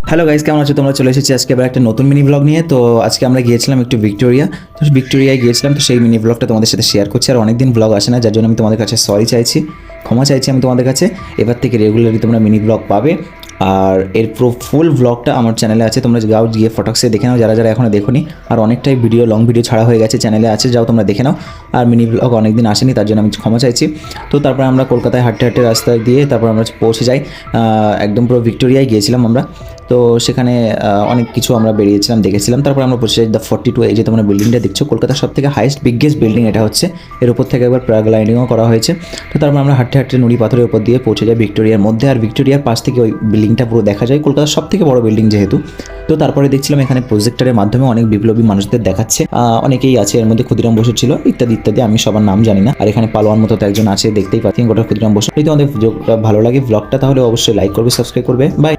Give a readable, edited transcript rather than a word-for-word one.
Hello guys, কেমন আছো তোমরা? চলে এসেছি আজকে আবার একটা নতুন মিনি ব্লগ নিয়ে। তো আজকে আমরা গিয়েছিলাম একটু ভিক্টোরিয়া। তো ভিক্টোরিয়ায় গিয়েছিলাম, তো সেই মিনি ব্লগটা তোমাদের সাথে শেয়ার করছি। আর অনেকদিন ব্লগ আসে না, যার জন্য আমি তোমাদের কাছে সরি চাইছি, ক্ষমা চাইছি আমি তোমাদের কাছে। এবার থেকে রেগুলারলি তোমরা মিনি ব্লগ পাবে। আর এর পুরো ফুল ব্লগটা আমার চ্যানেলে আছে, তোমরা যাও গিয়ে ফটকসে দেখে নাও যারা যারা এখনও দেখোনি। আর অনেকটাই ভিডিও, লং ভিডিও ছাড়া হয়ে গেছে, চ্যানেলে আছে, যাও তোমরা দেখে নাও। আর মিনি ব্লগ অনেকদিন আসেনি, তার জন্য আমি ক্ষমা চাইছি। তো তারপর আমরা কলকাতায় হাঁটতে হাঁটতে রাস্তা দিয়ে তারপর আমরা পৌঁছে যাই একদম পুরো ভিক্টোরিয়ায় গিয়েছিলাম আমরা। তো সেখানে অনেক কিছু আমরা বেরিয়েছিলাম, দেখেছিলাম। তারপর আমরা পৌঁছে যাই দ্য 42, এই যে তোমরা বিল্ডিংটা দেখছো, কলকাতার সব থেকে হাইয়েস্ট বিগেস্ট বিল্ডিং এটা হচ্ছে। এর উপর থেকে একবার প্যারাগ্লাইডিংও করা হয়েছে। তো তারপর আমরা হাঁটতে হাঁটতে নুড়ি পাথরের উপর দিয়ে পৌঁছে যাই ভিক্টোরিয়ার মধ্যে। আর ভিক্টোরিয়ার পাশ থেকে ওই বিল্ডিংটা পুরো দেখা যায়, কলকাতার সব থেকে বড় বিল্ডিং যেহেতু। তো তারপরে দেখছিলাম এখানে প্রজেক্টরের মাধ্যমে অনেক বিপ্লবী মানুষদের দেখাচ্ছে। অনেকেই আছে, এর মধ্যে ক্ষুদিরাম বসু ছিল, ইত্যাদি ইত্যাদি। আমি সবার নাম জানি না। আর এখানে পালোয়ান মতো তো একজন আছে, দেখতেই পাচ্ছেন গোটা ক্ষুদিরাম বসু। যদি তোমাদের ভিডিওটা ভালো লাগে ব্লগটা, তাহলে অবশ্যই লাইক করবে, সাবস্ক্রাইব করবে। বাই।